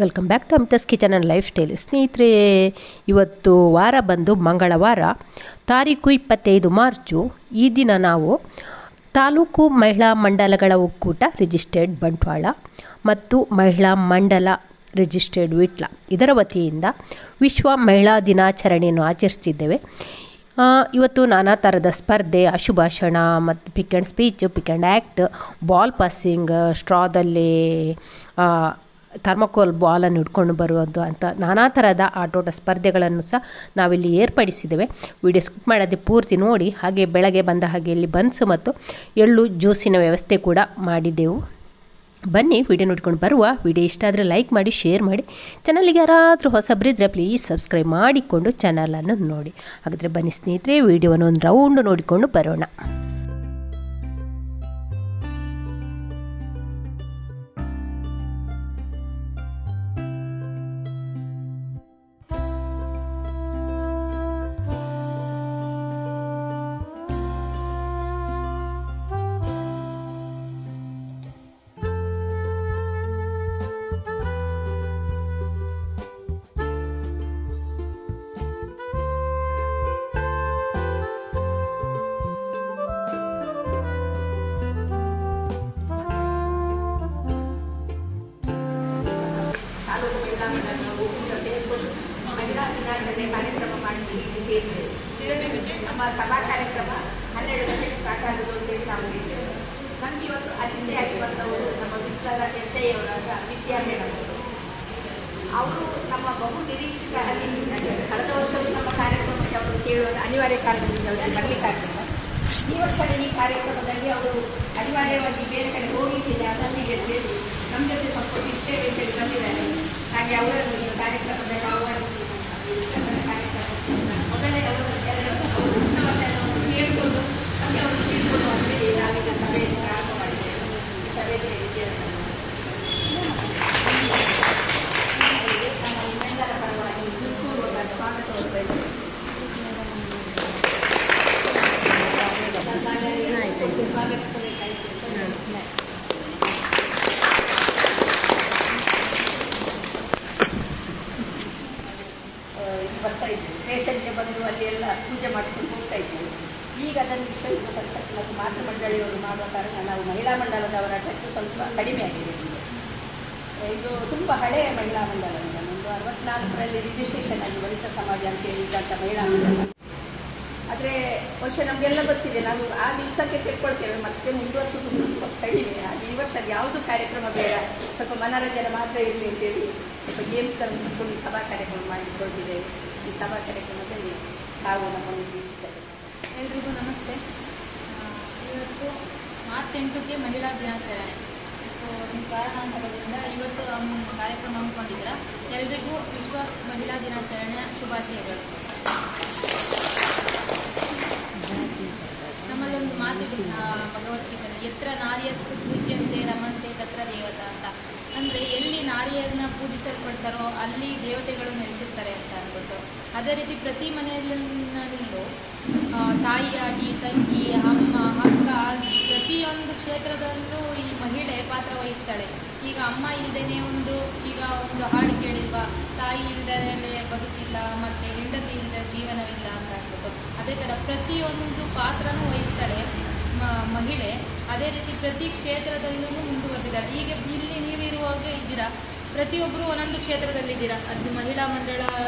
Welcome back to Amita's kitchen and lifestyle. ಸ್ನೇಹಿತರೆ, ಇವತ್ತು ವಾರ ಬಂದು ಮಂಗಳವಾರ, ತಾರೀಕು 25 ಮಾರ್ಚು. ಈ ದಿನ ನಾವು ತಾಲೂಕು ಮಹಿಳಾ ಮಂಡಲಗಳ ಒಕ್ಕೂಟ ರಿಜಿಸ್ಟರ್ಡ್ ಬಂಟ್ವಾಳ ಮತ್ತು ಮಹಿಳಾ ಮಂಡಲ ರಿಜಿಸ್ಟರ್ಡ್ ವಿಟ್ಲ ಇದರ ವತಿಯಿಂದ ವಿಶ್ವ ಮಹಿಳಾ ದಿನಾಚರಣೆಯನ್ನು ಆಚರಿಸ್ತಿದ್ದೇವೆ. ಇವತ್ತು ನಾನಾ ಥರದ ಸ್ಪರ್ಧೆ, ಅಶುಭಾಷಣ ಮತ್ತು pick and speech, pick and act, ball passing, ಸ್ಟ್ರಾದಲ್ಲಿ ಥರ್ಮಕೋಲ್ ಬಾಲನ್ನು ಹಿಡ್ಕೊಂಡು ಬರುವುದು ಅಂತ ನಾನಾ ಥರದ ಆಟೋಟ ಸ್ಪರ್ಧೆಗಳನ್ನು ಸಹ ನಾವಿಲ್ಲಿ ಏರ್ಪಡಿಸಿದ್ದೇವೆ. ವಿಡಿಯೋ ಸ್ಕಿಪ್ ಮಾಡದೆ ಪೂರ್ತಿ ನೋಡಿ. ಹಾಗೆ ಬೆಳಗ್ಗೆ ಬಂದ ಹಾಗೆ ಇಲ್ಲಿ ಬನ್ಸು ಮತ್ತು ಎಳ್ಳು ಜ್ಯೂಸಿನ ವ್ಯವಸ್ಥೆ ಕೂಡ ಮಾಡಿದ್ದೆವು. ಬನ್ನಿ ವಿಡಿಯೋ ನೋಡ್ಕೊಂಡು ಬರುವ. ವಿಡಿಯೋ ಇಷ್ಟ ಆದರೆ ಲೈಕ್ ಮಾಡಿ, ಶೇರ್ ಮಾಡಿ. ಚಾನಲ್ಗೆ ಯಾರಾದರೂ ಹೊಸಬರಿದ್ದರೆ ಪ್ಲೀಸ್ ಸಬ್ಸ್ಕ್ರೈಬ್ ಮಾಡಿಕೊಂಡು ಚಾನಲನ್ನು ನೋಡಿ. ಹಾಗಾದರೆ ಬನ್ನಿ ಸ್ನೇಹಿತರೆ, ವಿಡಿಯೋವನ್ನು ಒಂದು ರೌಂಡ್ ನೋಡಿಕೊಂಡು ಬರೋಣ. ಮಹಿಳಾ ದಿನಾಚರಣೆ ಕಾರ್ಯಕ್ರಮ ಮಾಡಿದ್ದೀವಿ. ನಮ್ಮ ಸಭಾ ಕಾರ್ಯಕ್ರಮ 12 ಗಂಟೆಗೆ ಸ್ಟಾರ್ಟ್ ಆಗೋದು ಅಂತೇಳಿ ನಾವು ಹೇಳಿದ್ದೇವೆ. ನಮಗೆ ಇವತ್ತು ಅತಿಥಿಯಾಗಿ ಬಂದವರು ನಮ್ಮ ವಿಟ್ಲದ SI ಅವರಾದ ವಿದ್ಯಾ ಮೇಡಮ್ ಅವರು ನಮ್ಮ ಬಹು ನಿರೀಕ್ಷಿತ ಅತಿಥಿಯಿಂದ ಕಳೆದ ವರ್ಷವೂ ನಮ್ಮ ಕಾರ್ಯಕ್ರಮಕ್ಕೆ ಅವರು ಕೇಳುವ ಅನಿವಾರ್ಯ ಕಾರಣದಿಂದ ಅವರಿಗೆ ಬರಲಿಕ್ಕಾಗಲಿಲ್ಲ. ಈ ವರ್ಷದ ಈ ಕಾರ್ಯಕ್ರಮದಲ್ಲಿ ಅವರು ಅನಿವಾರ್ಯವಾಗಿ ಬೇರೆ ಕಡೆ ಹೋಗಿದ್ದಿದೆ, ಅದೊಂದಿಗೆ ಹೇಳಿ ನಮ್ಮ ಜೊತೆ ಸ್ವಲ್ಪ ಇರ್ತೇವೆ ಅಂತೇಳಿ ಬಂದಿದ್ದಾರೆ. ಹಾಗೆ ಅವರನ್ನು ಈ ಕಾರ್ಯಕ್ರಮದಲ್ಲಿ ಆಹ್ವಾನಿಸಿ ಮೊದಲೇ ಅವರು ಕೇಳಿಕೊಂಡು ಮತ್ತೆ ಅವರು ತಿಳ್ಕೊಂಡು ಅಂತೇಳಿ ನಾವೀಗ ಸಭೆಯನ್ನು ಪ್ರಾರಂಭ ಮಾಡಿದ್ದೇವೆ. ಈ ಸಭೆಗೆ ನಾನು ನಿಮ್ಮೆಲ್ಲರ ಪರವಾಗಿ ಹೃತ್ಪೂರ್ವಕ ಸ್ವಾಗತವನ್ನು ಬಯಸುತ್ತೇನೆ. ಸ್ವಾಗತಿಸಬೇಕಾಯಿತು. ಬರ್ತಾ ಇದ್ವಿ, ಸ್ಟೇಷನ್ಗೆ ಬಂದು ಅಲ್ಲಿ ಎಲ್ಲ ಪೂಜೆ ಮಾಡಿಸ್ಕೊಂಡು ಹೋಗ್ತಾ ಇದ್ದೀವಿ. ಈಗ ಅದನ್ನು ವಿಶ್ವ ಹಿಂದೂ ಪರಿಷತ್ ಮತ್ತು ಮಾತೃ ಮಂಡಳಿಯವರು ಮಾಡುವ ಕಾರಣ ನಾವು ಮಹಿಳಾ ಮಂಡಲದವರ ಟಚ್ ಸ್ವಲ್ಪ ಕಡಿಮೆ ಆಗಿದೆ. ಇದು ತುಂಬ ಹಳೆಯ ಮಹಿಳಾ ಮಂಡಲ, ನಮ್ಮದು 64ರಲ್ಲಿ ರಿಜಿಸ್ಟ್ರೇಷನ್ ಆಗಿ ವನಿತಾ ಸಮಾಜ ಅಂತೇಳಿ ಇದ್ದಂಥ ಮಹಿಳಾ ಮಂಡಲ. ಆದರೆ ಬಹುಶಃ ನಮಗೆಲ್ಲ ಗೊತ್ತಿದೆ, ನಾವು ಆ ದಿವಸಕ್ಕೆ ತಿಳ್ಕೊಳ್ತೇವೆ, ಮತ್ತೆ ಮುಂದುವರಿಸೋದು ತುಂಬ ಕಡಿಮೆ. ಹಾಗೆ ಈ ವರ್ಷ ಯಾವುದು ಕಾರ್ಯಕ್ರಮ ಬೇಡ, ಸ್ವಲ್ಪ ಮನರಂಜನೆ ಮಾತ್ರ ಇರಲಿ ಅಂತೇಳಿ ಸ್ವಲ್ಪ ಗೇಮ್ಸ್ಗಳನ್ನು ಇಟ್ಕೊಂಡು ಸಭಾ ಕಾರ್ಯಕ್ರಮ ಮಾಡಿಕೊಂಡಿದ್ದೇವೆ. ಈ ಸಭಾ ಕಾರ್ಯಕ್ರಮದಲ್ಲಿ ನಾವು ನಮ್ಮನ್ನು ವೀಕ್ಷಿಸಿದ್ದೇವೆ. ಎಲ್ರಿಗೂ ನಮಸ್ತೆ. ಇವತ್ತು ಮಾರ್ಚ್ 8ಕ್ಕೆ ಮಹಿಳಾ ದಿನಾಚರಣೆ. ಸೊ ನಿಮ್ಮ ಕಾರಣಾಂತರದಿಂದ ಇವತ್ತು ಕಾರ್ಯಕ್ರಮ ಹಮ್ಮಿಕೊಂಡಿದ್ದೀರಾ. ಎಲ್ರಿಗೂ ವಿಶ್ವ ಮಹಿಳಾ ದಿನಾಚರಣೆಯ ಶುಭಾಶಯಗಳು. ನಮ್ಮಲ್ಲೊಂದು ಮಾತಿದೆ ಭಗವದ್ಗೀತೆಯಲ್ಲಿ, ಯತ್ರ ನಾರ್ಯಸ್ತು ಪೂಜ್ಯಂತೆ ರಮಂತೆ ತತ್ರ ದೇವತಾ ಅಂತ. ಅಂದರೆ ಎಲ್ಲಿ ನಾರಿಯರನ್ನ ಪೂಜಿಸಲ್ಪಡ್ತಾರೋ ಅಲ್ಲಿ ದೇವತೆಗಳು ನೆಲೆಸಿರ್ತಾರೆ ಅಂತ ಅಂದ್ಬಿಟ್ಟು. ಅದೇ ರೀತಿ ಪ್ರತಿ ಮನೆಯಲ್ಲೂ ತಾಯಿಯಾಗಿ, ತಂಗಿ, ಅಮ್ಮ, ಅಕ್ಕ ಆಗಿ ಪ್ರತಿಯೊಂದು ಕ್ಷೇತ್ರದಲ್ಲೂ ಈ ಮಹಿಳೆ ಪಾತ್ರ ವಹಿಸ್ತಾಳೆ. ಈಗ ಅಮ್ಮ ಇಲ್ಲದೇ ಈಗ ಒಂದು ಹಾಡು ಕೇಳಿಲ್ವಾ, ತಾಯಿ ಇಲ್ಲದೇ ಬದುಕಿಲ್ಲ, ಮತ್ತು ಹೆಂಡತಿ ಇಲ್ಲದೆ ಜೀವನವಿಲ್ಲ ಅಂತ ಅಂದ್ಬಿಟ್ಟು. ಅದೇ ಥರ ಪ್ರತಿಯೊಂದು ಪಾತ್ರನೂ ವಹಿಸ್ತಾಳೆ ಮಹಿಳೆ. ಅದೇ ರೀತಿ ಪ್ರತಿ ಕ್ಷೇತ್ರದಲ್ಲೂ ಮುಂದುವರೆದಿದ್ದಾಳೆ. ಈಗ ಇಲ್ಲಿ ನೀವಿರುವಾಗ ಇದ್ದೀರಾ, ಪ್ರತಿಯೊಬ್ಬರು ಒಂದೊಂದು ಕ್ಷೇತ್ರದಲ್ಲಿದ್ದೀರಾ. ಅದು ಮಹಿಳಾ ಮಂಡಳ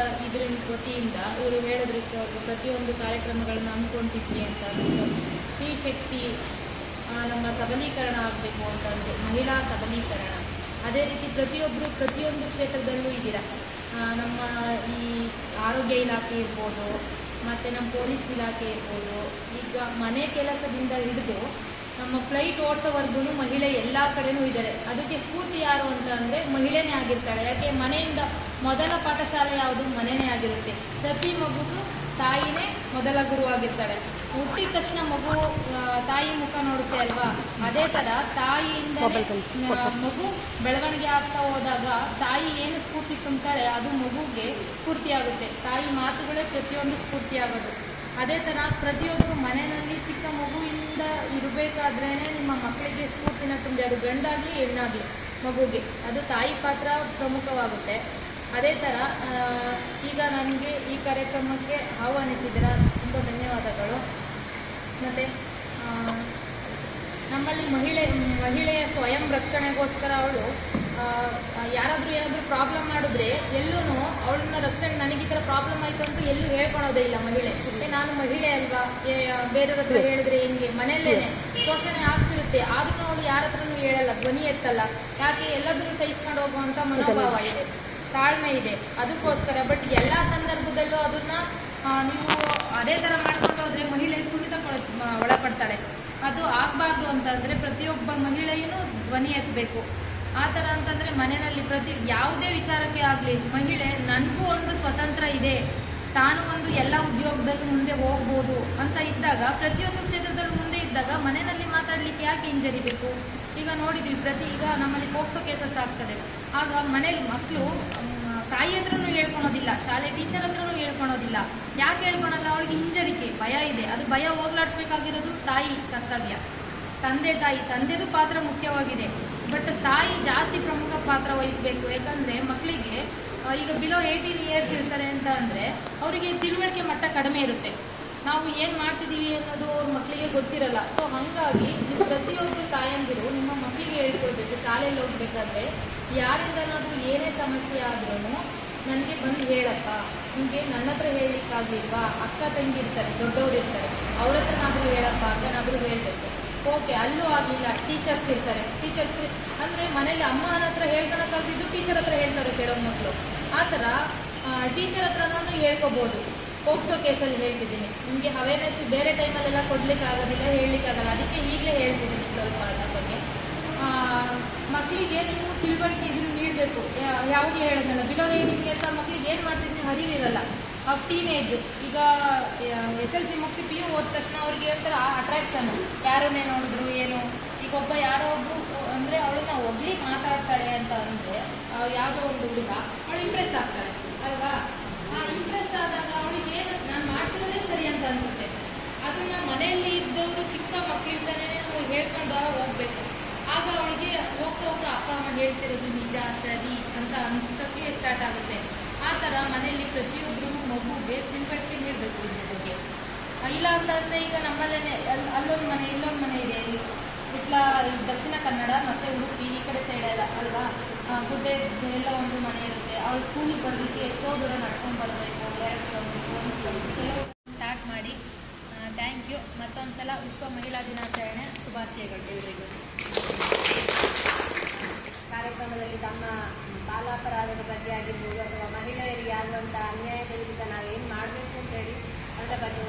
ಇದರ ವತಿಯಿಂದ ಇವರು ಹೇಳಿದ್ರು, ಪ್ರತಿಯೊಂದು ಕಾರ್ಯಕ್ರಮಗಳನ್ನು ಹಮ್ಮಿಕೊಂಡಿದ್ವಿ ಅಂತ ಅಂದ್ಬಿಟ್ಟು. ಸ್ತ್ರೀ ಶಕ್ತಿ ನಮ್ಮ ಸಬಲೀಕರಣ ಆಗಬೇಕು ಅಂತಂದು, ಮಹಿಳಾ ಸಬಲೀಕರಣ. ಅದೇ ರೀತಿ ಪ್ರತಿಯೊಬ್ಬರು ಪ್ರತಿಯೊಂದು ಕ್ಷೇತ್ರದಲ್ಲೂ ಇದ್ದೀರಾ. ನಮ್ಮ ಈ ಆರೋಗ್ಯ ಇಲಾಖೆ ಇರ್ಬೋದು, ಮತ್ತು ನಮ್ಮ ಪೊಲೀಸ್ ಇಲಾಖೆ ಇರ್ಬೋದು, ಈಗ ಮನೆ ಕೆಲಸದಿಂದ ಹಿಡಿದು ನಮ್ಮ ಫ್ಲೈಟ್ ಓಡಿಸೋವರೆಗೂ ಮಹಿಳೆ ಎಲ್ಲ ಕಡೆನೂ ಇದ್ದಾರೆ. ಅದಕ್ಕೆ ಸ್ಫೂರ್ತಿ ಯಾರು ಅಂತ ಅಂದರೆ ಮಹಿಳೆನೇ ಆಗಿರ್ತಾಳೆ. ಯಾಕೆ, ಮನೆಯಿಂದ ಮೊದಲ ಪಾಠಶಾಲೆ ಯಾವುದು, ಮನೆಯೇ ಆಗಿರುತ್ತೆ. ಪ್ರತಿ ಮಗುಗೂ ತಾಯಿನೇ ಮೊದಲ ಗುರುವಾಗಿರ್ತಾಳೆ. ಹುಟ್ಟಿದ ತಕ್ಷಣ ಮಗು ತಾಯಿ ಮುಖ ನೋಡುತ್ತೆ ಅಲ್ವಾ, ಅದೇ ಥರ ತಾಯಿಯಿಂದ ಮಗು ಬೆಳವಣಿಗೆ ಆಗ್ತಾ ಹೋದಾಗ ತಾಯಿ ಏನು ಸ್ಫೂರ್ತಿ ತುಂಬ್ತಾಳೆ ಅದು ಮಗುಗೆ ಸ್ಫೂರ್ತಿಯಾಗುತ್ತೆ. ತಾಯಿ ಮಾತುಗಳೇ ಪ್ರತಿಯೊಂದು ಸ್ಫೂರ್ತಿಯಾಗೋದು. ಅದೇ ಥರ ಪ್ರತಿಯೊಬ್ಬರು ಮನೆಯಲ್ಲಿ ಚಿಕ್ಕ ಮಗುವಿಂದ ಇರಬೇಕಾದ್ರೇ ನಿಮ್ಮ ಮಕ್ಕಳಿಗೆ ಸ್ಫೂರ್ತಿನ ತುಂಬಿ, ಅದು ಗಂಡಾಗಲಿ ಹೆಣ್ಣಾಗಲಿ ಮಗುಗೆ, ಅದು ತಾಯಿ ಪಾತ್ರ ಪ್ರಮುಖವಾಗುತ್ತೆ. ಅದೇ ಥರ ಈಗ ನನಗೆ ಈ ಕಾರ್ಯಕ್ರಮಕ್ಕೆ ಆಹ್ವಾನಿಸಿದ್ದೀರಾ, ತುಂಬ ಧನ್ಯವಾದಗಳು. ಮತ್ತು ನಮ್ಮಲ್ಲಿ ಮಹಿಳೆಯ ಸ್ವಯಂ ರಕ್ಷಣೆಗೋಸ್ಕರ ಅವಳು ಯಾರಾದರೂ ಏನಾದರೂ ಪ್ರಾಬ್ಲಮ್ ಮಾಡಿದ್ರೆ ಎಲ್ಲೂ ಅವಳನ್ನ ರಕ್ಷಣೆ, ನನಗೆ ಈ ಥರ ಪ್ರಾಬ್ಲಮ್ ಆಯಿತು ಅಂತ ಎಲ್ಲೂ ಹೇಳ್ಕೊಳೋದೇ ಇಲ್ಲ ಮಹಿಳೆ. ನಾನು ಮಹಿಳೆ ಅಲ್ವಾ, ಬೇರೆಯವ್ರ ಹತ್ರ ಹೇಳಿದ್ರೆ ಹೆಂಗೆ, ಮನೆಯಲ್ಲೇನೆ ಪೋಷಣೆ ಆಗ್ತಿರುತ್ತೆ, ಆದ್ರೂ ಅವಳು ಯಾರ ಹತ್ರನೂ ಹೇಳಲ್ಲ, ಧ್ವನಿ ಎತ್ತಲ್ಲ. ಯಾಕೆ? ಎಲ್ಲದನ್ನೂ ಸಹಿಸ್ಕೊಂಡು ಹೋಗುವಂಥ ಮನೋಭಾವ ಇದೆ, ತಾಳ್ಮೆ ಇದೆ, ಅದಕ್ಕೋಸ್ಕರ. ಬಟ್ ಎಲ್ಲ ಸಂದರ್ಭದಲ್ಲೂ ಅದನ್ನ ನೀವು ಅದೇ ಥರ ಮಾಡ್ಕೊಂಡು ಹೋದ್ರೆ ಮಹಿಳೆ ತುಳಿತ ಒಳಪಡ್ತಾಳೆ. ಅದು ಆಗಬಾರ್ದು ಅಂತಂದರೆ ಪ್ರತಿಯೊಬ್ಬ ಮಹಿಳೆಯೂ ಧ್ವನಿ ಎತ್ತಬೇಕು. ಆ ಥರ ಅಂತಂದರೆ ಮನೆಯಲ್ಲಿ ಯಾವುದೇ ವಿಚಾರಕ್ಕೆ ಆಗಲಿ ಮಹಿಳೆ ನನಗೂ ಒಂದು ಸ್ವತಂತ್ರ ಇದೆ, ತಾನು ಒಂದು ಎಲ್ಲ ಉದ್ಯೋಗದಲ್ಲೂ ಮುಂದೆ ಹೋಗ್ಬೋದು ಅಂತ ಇದ್ದಾಗ, ಪ್ರತಿಯೊಂದು ಕ್ಷೇತ್ರದಲ್ಲೂ ಮುಂದೆ ಇದ್ದಾಗ ಮನೆಯಲ್ಲಿ ಮಾತಾಡಲಿಕ್ಕೆ ಯಾಕೆ ಹಿಂಜರಿಬೇಕು? ಈಗ ನೋಡಿದ್ವಿ, ಈಗ ನಮ್ಮಲ್ಲಿ ಪೋಕ್ಸೋ ಕೇಸಸ್ ಆಗ್ತದೆ. ಆಗ ಮನೇಲಿ ಮಕ್ಕಳು ತಾಯಿ ಹತ್ರನೂ ಹೇಳ್ಕೊಳೋದಿಲ್ಲ, ಶಾಲೆ ಟೀಚರ್ ಹತ್ರನೂ ಹೇಳ್ಕೊಳೋದಿಲ್ಲ. ಯಾಕೆ ಹೇಳ್ಕೊಳಲ್ಲ? ಅವಳಿಗೆ ಹಿಂಜರಿಕೆ, ಭಯ ಇದೆ. ಅದು ಭಯ ಹೋಗ್ಲಾಡಿಸ್ಬೇಕಾಗಿರೋದು ತಾಯಿ ಕರ್ತವ್ಯ. ತಂದೆದು ಪಾತ್ರ ಮುಖ್ಯವಾಗಿದೆ, ಬಟ್ ತಾಯಿ ಜಾಸ್ತಿ ಪ್ರಮುಖ ಪಾತ್ರ ವಹಿಸಬೇಕು. ಯಾಕಂದ್ರೆ ಮಕ್ಕಳಿಗೆ ಈಗ ಬಿಲೋ 18 ಇಯರ್ಸ್ ಇರ್ತಾರೆ ಅಂತ ಅಂದ್ರೆ ಅವರಿಗೆ ತಿಳುವಳಿಕೆ ಮಟ್ಟ ಕಡಿಮೆ ಇರುತ್ತೆ. ನಾವು ಏನ್ ಮಾಡ್ತಿದೀವಿ ಅನ್ನೋದು ಅವ್ರ ಮಕ್ಕಳಿಗೆ ಗೊತ್ತಿರಲ್ಲ. ಸೊ ಹಂಗಾಗಿ ನೀವು ಪ್ರತಿಯೊಬ್ಬರು ತಾಯಂದಿರು ನಿಮ್ಮ ಮಕ್ಕಳಿಗೆ ಹೇಳ್ಕೊಳ್ಬೇಕು, ಶಾಲೆಯಲ್ಲಿ ಹೋಗ್ಬೇಕಾದ್ರೆ ಯಾರಿಂದನಾದ್ರೂ ಏನೇ ಸಮಸ್ಯೆ ಆದ್ರೂ ನನಗೆ ಬಂದು ಹೇಳಕ್ಕ, ನಿಮಗೆ ನನ್ನ ಹತ್ರ ಹೇಳಲಿಕ್ಕಾಗ್ಲಿಲ್ವಾ, ಅಕ್ಕ ತಂಗಿ ಇರ್ತಾರೆ, ದೊಡ್ಡವ್ರು ಇರ್ತಾರೆ, ಅವ್ರ ಹತ್ರನಾದ್ರೂ ಹೇಳಪ್ಪ ಅಂತನಾದ್ರೂ ಹೇಳ್ಬೇಕು. ಓಕೆ, ಅಲ್ಲೂ ಆಗಲಿಲ್ಲ, ಟೀಚರ್ಸ್ ಇರ್ತಾರೆ. ಅಂದ್ರೆ ಮನೇಲಿ ಅಮ್ಮನ ಹತ್ರ ಹೇಳ್ಕೊಳಕ್ಕಾಗ್ದಿದ್ದು ಟೀಚರ್ ಹತ್ರ ಹೇಳ್ತಾರೆ ಕೆಲವು ಮಕ್ಕಳು. ಆ ಥರ ಟೀಚರ್ ಹತ್ರನೂ ಹೇಳ್ಕೋಬಹುದು. ಪೋಕ್ಸೋ ಕೇಸಲ್ಲಿ ಹೇಳ್ತಿದ್ದೀನಿ, ನಿಮಗೆ ಅವೇರ್ನೆಸ್ ಬೇರೆ ಟೈಮಲ್ಲೆಲ್ಲ ಕೊಡ್ಲಿಕ್ಕೆ ಆಗೋದಿಲ್ಲ, ಹೇಳಲಿಕ್ಕಾಗಲ್ಲ, ಅದಕ್ಕೆ ಈಗಲೇ ಹೇಳ್ತಿದ್ದೀನಿ ಸ್ವಲ್ಪ ಅದ್ರ ಬಗ್ಗೆ. ಮಕ್ಕಳಿಗೆ ನೀವು ತಿಳುವಳಿಕೆ ಇದನ್ನು ನೀಡಬೇಕು. ಯಾವಾಗಲೂ ಹೇಳೋದಲ್ಲ, ಬಿಲೋ 18 ಇಯರ್ಸ್ ಮಕ್ಕಳಿಗೆ ಏನು ಮಾಡ್ತಿದ್ದೀನಿ ಅರಿವಿರಲ್ಲ. ಟೀನೇಜ್, ಈಗ SLC ಮುಗಿಸಿ PU ಓದ ತಕ್ಷಣ ಅವ್ರಿಗೆ ಒಂಥರ ಅಟ್ರಾಕ್ಷನ್, ಯಾರನ್ನೇ ನೋಡಿದ್ರು ಏನು. ಈಗ ಯಾರೋ ಒಬ್ರು ಅಂದರೆ ಅವಳನ್ನ ಒಬ್ಳಿ ಮಾತಾಡ್ತಾಳೆ ಅಂತ ಅಂದರೆ ಯಾವುದೋ ಒಂದು ಹುಡುಗ ಅವಳು ಇಂಪ್ರೆಸ್ ಆಗ್ತಾಳೆ ಅಲ್ವಾ. ಆ ಇಂಪ್ರೆಸ್ ಆದಾಗ ಅವಳಿಗೆ ಏನು ನಾನು ಮಾಡ್ತಿರೋದೇ ಸರಿ ಅಂತ ಅನ್ಸುತ್ತೆ. ಅದನ್ನ ಮನೆಯಲ್ಲಿ ಇದ್ದವರು ಚಿಕ್ಕ ಮಕ್ಕಳಿಂದನೇ ನಾವು ಹೇಳ್ಕೊಂಡು ಹೋಗ್ಬೇಕು. ಆಗ ಅವಳಿಗೆ ಹೋಗ್ತಾ ಅಪ್ಪ ಅಮ್ಮ ಹೇಳ್ತಿರೋದು ನಿಜ ಸರಿ ಅಂತ ಅನ್ಸಕ್ಕೆ ಸ್ಟಾರ್ಟ್ ಆಗುತ್ತೆ. ಆ ಥರ ಮನೆಯಲ್ಲಿ ಪ್ರತಿಯೊಬ್ಬರು ಮಗುಗೆ ತಿಳುವಳಿಕೆ ನೀಡಬೇಕು ಇದ್ರ ಬಗ್ಗೆ. ಇಲ್ಲ ಅಂತಂದರೆ ಈಗ ನಮ್ಮಲ್ಲೇ ಅಲ್ಲೊಂದು ಮನೆ ಇಲ್ಲೊಂದು ಮನೆ ಇದೆ, ಇಲ್ಲಿ ದಕ್ಷಿಣ ಕನ್ನಡ ಮತ್ತು ಉಡುಪಿ ಈ ಕಡೆ ಸೈಡ್ ಎಲ್ಲ ಅಲ್ವಾ, ಗುಡ್ಡೆ ಎಲ್ಲ ಒಂದು ಮನೆ ಇರುತ್ತೆ. ಅವಳು ಸ್ಕೂಲಿಗೆ ಬರಲಿಕ್ಕೆ ಎಷ್ಟೋ ದೂರ ನಡ್ಕೊಂಡು ಬರಬೇಕು, 2 ಕಿಲೋಮೀಟರ್ 1 ಕಿಲೋಮೀಟರ್ ಸ್ಟಾರ್ಟ್ ಮಾಡಿ. Thank you. ಮತ್ತೊಂದು ಸಲ ವಿಶ್ವ ಮಹಿಳಾ ದಿನಾಚರಣೆ ಶುಭಾಶಯಗಳು ಎಲ್ರಿಗೂ. ಕಾರ್ಯಕ್ರಮದಲ್ಲಿ ತಮ್ಮ ಬಾಲಾಪರಾಧದ ಬಗ್ಗೆ ಆಗಿರ್ಬೋದು ಅಥವಾ ಮಹಿಳೆಯರಿಗೆ ಆಗುವಂಥ ಅನ್ಯಾಯದ ವಿರುದ್ಧ ನಾವೇನು ಮಾಡಬೇಕು ಅಂತೇಳಿ ಅದರ ಬಗ್ಗೆ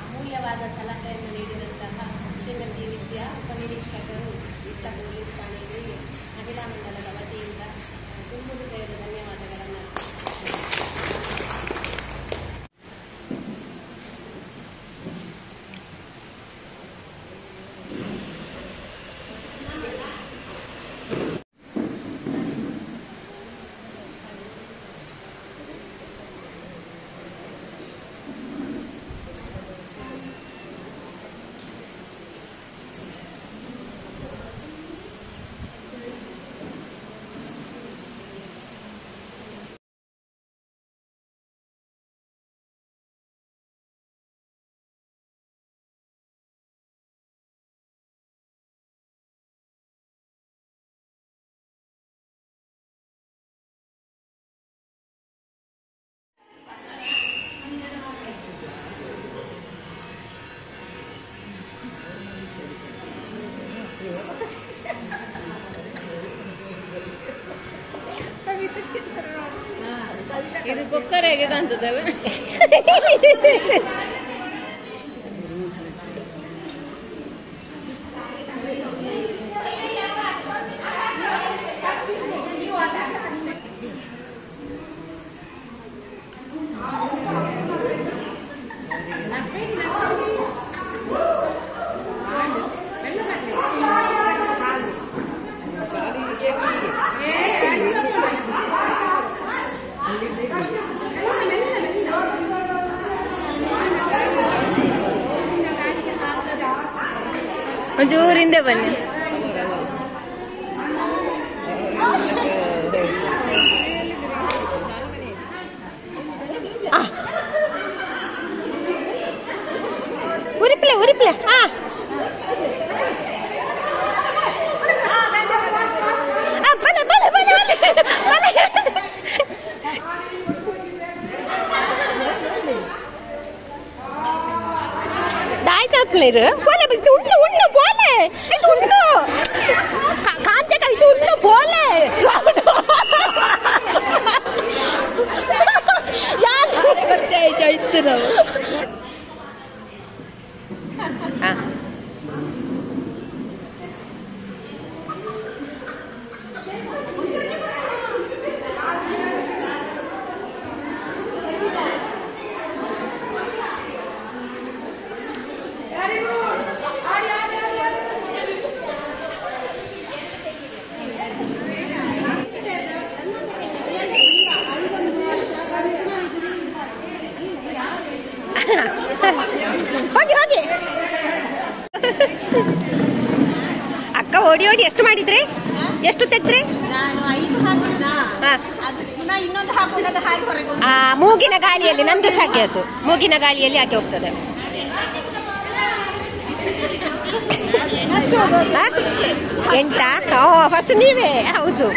ಅಮೂಲ್ಯವಾದ ಸಲಹೆಯನ್ನು ನೀಡಿದಂತಹ ಶ್ರೀಮತಿ ವಿದ್ಯಾ ಉಪನಿರೀಕ್ಷಕರು ಇತ್ತ ಪೊಲೀಸ್ ಠಾಣೆಯಲ್ಲಿ ಮಹಿಳಾ ಮಂಡಲದ ವತಿಯಿಂದ ತುಂಬ ಹೃದಯದ ಧನ್ಯವಾದಗಳನ್ನು. ಇದು ಕುಕ್ಕರ್ ಹೇಗೆ ಕಾಣ್ತದಲ್ಲ. ಒಂಚೂರಿಂದ ಬನ್ನಿ. ಇರು ಬೋಲೆ ಇದು ಉಂಡು ಉಂಡು ಬೋಲೆ ಇದು ಉಂಡು ಕಾಂತಕ ಇದು ಉಂಡು ಬೋಲೆ ಯಾರು ಇತ್ತು ನಾವು ಹೋಗಿ ಹೋಗಿ ಅಕ್ಕ ಓಡಿ ಓಡಿ ಎಷ್ಟು ಮಾಡಿದ್ರಿ ಎಷ್ಟು ತೆಗ್ದ್ರಿ ಮೂಗಿನ ಗಾಳಿಯಲ್ಲಿ ನಂದು ಸಾಕಿ ಅದು ಮೂಗಿನ ಗಾಳಿಯಲ್ಲಿ ಹಾಕಿ ಹೋಗ್ತದೆ ಎಂಟಾ ಫಸ್ಟ್ ನೀವೇ ಹೌದು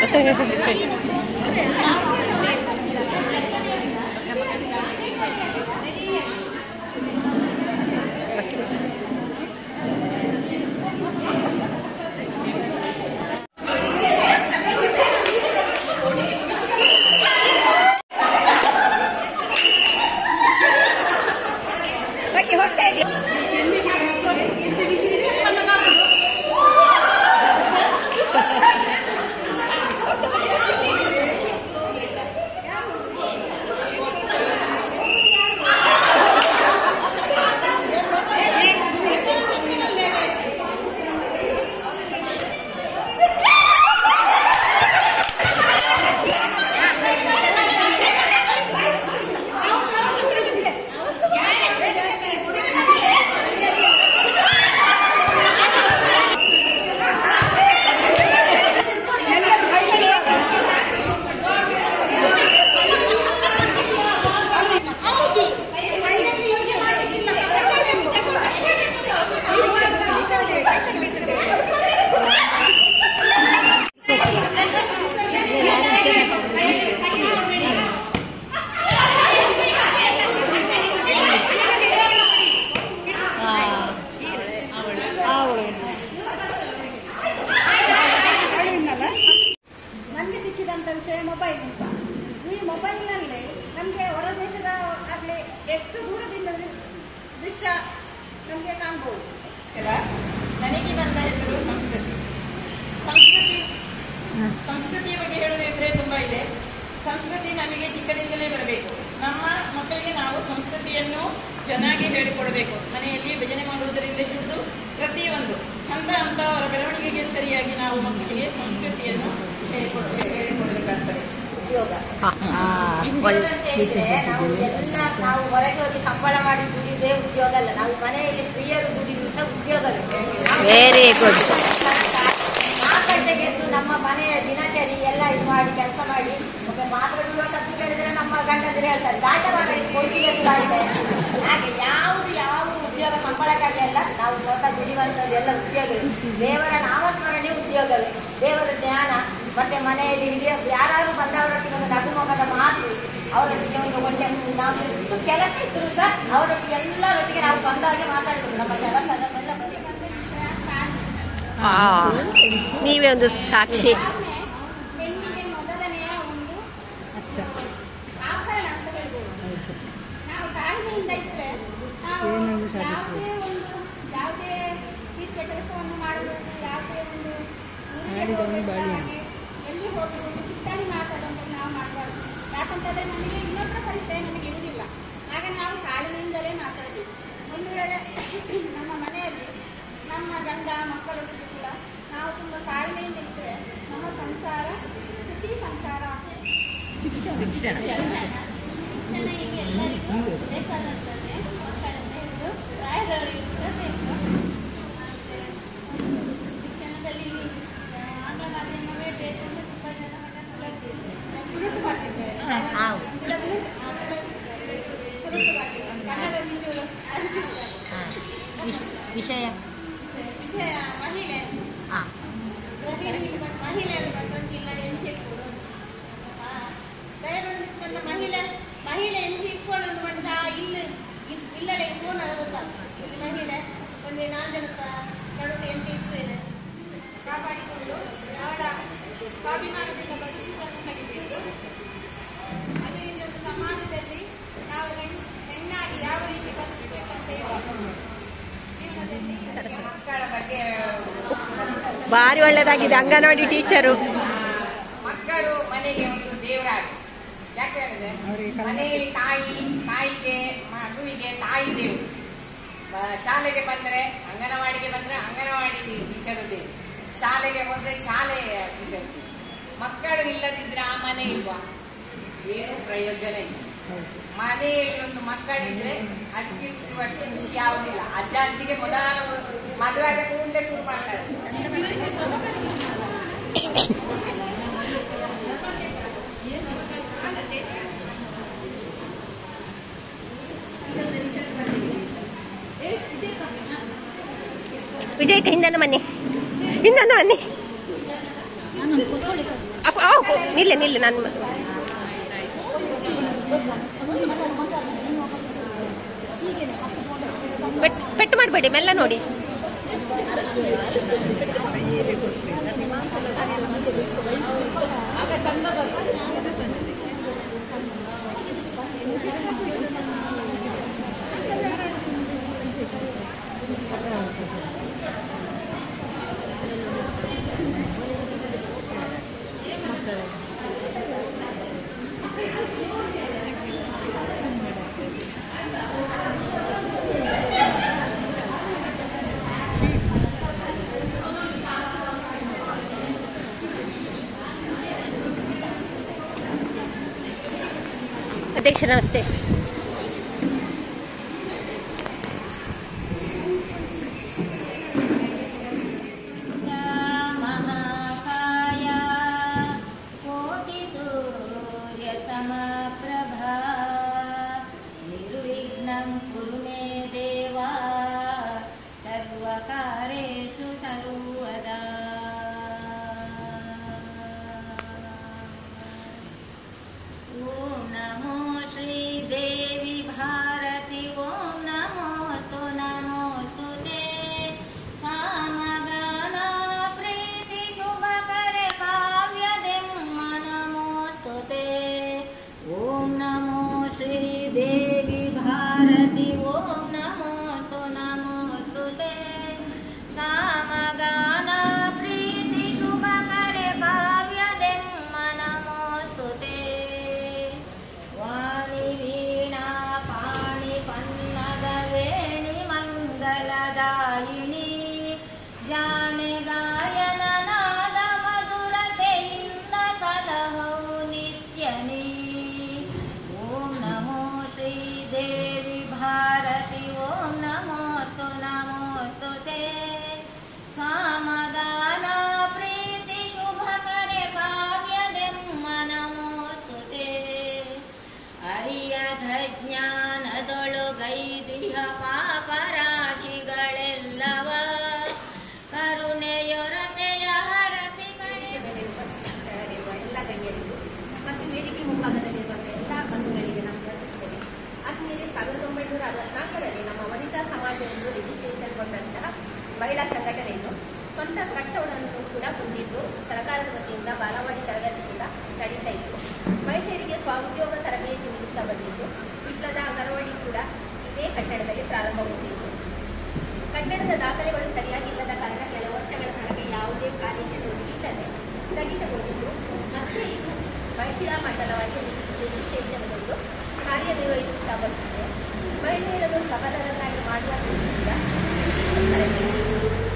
ನನಗೆ ನನ್ನ ಹೆಸರು ಸಂಸ್ಕೃತಿಯ ಬಗ್ಗೆ ಹೇಳುವುದಿದ್ರೆ ತುಂಬಾ ಇದೆ. ಸಂಸ್ಕೃತಿ ನಮಗೆ ಚಿಕ್ಕದಿಂದಲೇ ಬರಬೇಕು. ನಮ್ಮ ಮಕ್ಕಳಿಗೆ ನಾವು ಸಂಸ್ಕೃತಿಯನ್ನು ಚೆನ್ನಾಗಿ ಹೇಳಿಕೊಡಬೇಕು. ಮನೆಯಲ್ಲಿ ಭಜನೆ ಮಾಡುವುದರಿಂದ ಹಿಡಿದು ಪ್ರತಿಯೊಂದು ಹಂತ ಅವರ ಬೆಳವಣಿಗೆಗೆ ಸರಿಯಾಗಿ ನಾವು ಮಕ್ಕಳಿಗೆ ಸಂಸ್ಕೃತಿಯನ್ನು ಹೇಳಿಕೊಡಬೇಕಾಗ್ತದೆ. ಉದ್ಯೋಗ ಅಂತ ಹೇಳಿದ್ರೆ ನಾವು ಹೊರಗೆ ಹೋಗಿ ಸಂಬಳ ಮಾಡಿ ದುಡಿಯುವುದೇ ಉದ್ಯೋಗ ಅಲ್ಲ. ನಾವು ಮನೆಯಲ್ಲಿ ಸ್ತ್ರೀಯರು ದುಡಿಯುವುದು ಸಹ ಉದ್ಯೋಗವೇ. Very good. 4 ಗಂಟೆಗೆ ಎದ್ದು ನಮ್ಮ ಮನೆಯ ದಿನಚರಿ ಎಲ್ಲ ಇದು ಮಾಡಿ ಕೆಲಸ ಮಾಡಿ ಮಾತ್ರ ಬಿಡುವ ಸತ್ತು ಕೇಳಿದ್ರೆ ನಮ್ಮ ಗಂಡಂದ್ರೆ ಹೇಳ್ತಾರೆ ದಾಟವಾದ ಕೊಡುಗೆ ಹಾಗೆ ಯಾವ ಉದ್ಯೋಗ ಸಂಬಳಕ್ಕಾಗಿ ಅಲ್ಲ. ನಾವು ಸ್ವತಃ ದುಡಿಯುವಂಥದ್ದು ಎಲ್ಲ ಉದ್ಯೋಗವೇ. ದೇವರ ನಾಮಸ್ಮರಣೆ ಉದ್ಯೋಗವೇ. ದೇವರ ಜ್ಞಾನ ಮತ್ತೆ ಮನೆಯಲ್ಲಿ ಹಿರಿಯ ಯಾರು ಬಂದವರೊಟ್ಟಿಗೆ ಒಂದು ನಗುಮೊಗದ ಮಾತು, ಅವರೊಟ್ಟಿಗೆ ಒಂದು ಒಳ್ಳೆ ನಾವು ಎಷ್ಟು ಕೆಲಸ ಇದ್ರು ಸಹ ಅವರೊಟ್ಟಿಗೆ ಎಲ್ಲರೊಟ್ಟಿಗೆ ನಾವು ಬಂದಾಗೆ ಮಾತಾಡಬೇಕು. ನಮ್ಮ ಕೆಲಸದನ್ನೆಲ್ಲ ಬರೀ ನೀವೇ ಒಂದು ಸಾಕ್ಷಿ. ಹೆಣ್ಣಿಗೆ ಮೊದಲನೆಯ ಒಂದು ಆಭರಣ ಅಂತ ಹೇಳ್ಬೋದು. ನಾವು ತಾಳ್ಮೆಯಿಂದ ಇದ್ರೆ ನಾವು ಯಾವುದೇ ರೀತಿಯ ಕೆಲಸವನ್ನು ಮಾಡಬಹುದು. ಯಾವುದೇ ಒಂದು ಎಲ್ಲಿ ಹೋಗುವುದು ಸಿಟ್ಟಾಗಿ ಮಾತಾಡುವಂತ ನಾವು ಮಾಡಬಾರ್ದು. ಯಾಕಂತಂದ್ರೆ ನಮಗೆ ಇನ್ನೊಬ್ಬರ ಪರಿಚಯ ನಮಗೆ ಇರುವುದಿಲ್ಲ. ಆಗ ನಾವು ತಾಳ್ಮೆಯಿಂದಲೇ ಮಾತಾಡಬೇಕು. ಒಂದು ವೇಳೆ ನಮ್ಮ ಮನೆಯಲ್ಲಿ ನಮ್ಮ ಗಂಡ ಮಕ್ಕಳೊಟ್ಟಿಗೆ ಕೂಡ ನಾವು ತುಂಬ ತಾಳ್ಮೆಯಿಂದ ಇದ್ದರೆ ನಮ್ಮ ಸಂಸಾರ ಸುಖಿ ಸಂಸಾರ. ಶಿಕ್ಷಣ ಈಗ ಎಲ್ಲರಿಗೂ ಬೇಕಾದಂಥದ್ದೇ. ಮಕ್ಕಳನ್ನ ಹಿಡಿದು ಪ್ರಾಯದವರಿಗೆ ಕೂಡ ಬೇಕು. ಶಿಕ್ಷಣದಲ್ಲಿ ಆಂಗ್ಲ ಮಾಧ್ಯಮವೇ ಬೇಕು ಅಂತ ತುಂಬ ಜನ ಸುರುಟು ಮಾಡ್ತಿದ್ದೇವೆ. ಕನ್ನಡ ವಿಷಯ ಮಹಿಳೆ ಮಹಿಳೆಯರು ಬಂದು ಇಲ್ಲಡೆ ಎಂಚೆ ಇಟ್ಕೊಡು ದಯವಿಟ್ಟು ಮಹಿಳೆ ಎಂಚೆ ಇಟ್ಕೊಳ್ಳೋದು ಮಾಡಿದ ಇಲ್ಲಡೆ ಫೋನ್ ಗೊತ್ತಾಗ್ತದೆ. ಇಲ್ಲಿ ಮಹಿಳೆ ಒಂದು ಭಾರಿ ಒಳ್ಳೇದಾಗಿದೆ ಅಂಗನವಾಡಿ ಟೀಚರು. ಮಕ್ಕಳು ಮನೆಗೆ ಒಂದು ದೇವರಾಗಿ. ಯಾಕೆ ಹೇಳಿದ್ರೆ ಮನೆಯಲ್ಲಿ ತಾಯಿಗೆ ಮಗುವಿಗೆ ತಾಯಿ ದೇವರು. ಶಾಲೆಗೆ ಬಂದ್ರೆ ಅಂಗನವಾಡಿಗೆ ಬಂದ್ರೆ ಅಂಗನವಾಡಿ ಟೀಚರು ದೇವರು, ಶಾಲೆಗೆ ಬಂದ್ರೆ ಶಾಲೆಯ ಟೀಚರ್. ಮಕ್ಕಳು ಇಲ್ಲದಿದ್ರೆ ಆ ಮನೆ ಇಲ್ವಾ, ಏನು ಪ್ರಯೋಜನ ಇಲ್ಲ. ಮನೆಯಲ್ಲಿ ಒಂದು ಮಕ್ಕಳಿದ್ರೆ ಅದಕ್ಕಿರುವಷ್ಟು ಖುಷಿ ಯಾವುದಿಲ್ಲ. ಅಜ್ಜ ಅಜ್ಜಿಗೆ ಮೊದಲ ಮದುವೆ ಆದ ಕೂಡಲೇ ಶುರು ಮಾಡ್ತಾರೆ. ವಿಜಯ್ ಹಿಂದನ ಮನೆ ನಿಲ್ಲ ನಾನು ಪೆಟ್ಟು ಮಾಡಬೇಡಿ, ಮೆಲ್ಲ ನೋಡಿ. ಅಧ್ಯಕ್ಷ ನಮಸ್ತೆ. ಮಹಿಳಾ ಸಂಘಟನೆಯನ್ನು ಸ್ವಂತ ಕಟ್ಟಡವನ್ನು ಕೂಡ ಹೊಂದಿದ್ದು ಸರ್ಕಾರದ ವತಿಯಿಂದ ಬಾಲವಾಡಿ ತರಗತಿ ಕೂಡ ನಡೀತಾ ಇತ್ತು. ಮಹಿಳೆಯರಿಗೆ ಸ್ವಉದ್ಯೋಗ ತರಬೇತಿ ನೀಡುತ್ತಾ ಬಂದಿದ್ದು ವಿಟ್ಲದ ಅಂಗನವಾಡಿ ಕೂಡ ಇದೇ ಕಟ್ಟಡದಲ್ಲಿ ಪ್ರಾರಂಭಗೊಂಡಿತ್ತು. ಕಟ್ಟಡದ ದಾಖಲೆಗಳು ಸರಿಯಾಗಿಲ್ಲದ ಕಾರಣ ಕೆಲವು ವರ್ಷಗಳ ತನಕ ಯಾವುದೇ ಕಾರ್ಯಚಟುವಟಿಕೆ ಇಲ್ಲದೆ ಸ್ಥಗಿತಗೊಂಡಿದ್ದು ಮತ್ತೆ ಇದು ಮಹಿಳಾ ಮಂಡಲವಾಗಿ ರಿಜಿಸ್ಟ್ರೇಷನ್ಗೊಂಡು ಕಾರ್ಯನಿರ್ವಹಿಸುತ್ತಾ ಬಂದಿದೆ. ಮಹಿಳೆಯರನ್ನು ಸಬಲರನ್ನಾಗಿ ಮಾಡುವ ದೃಷ್ಟಿಯಿಂದ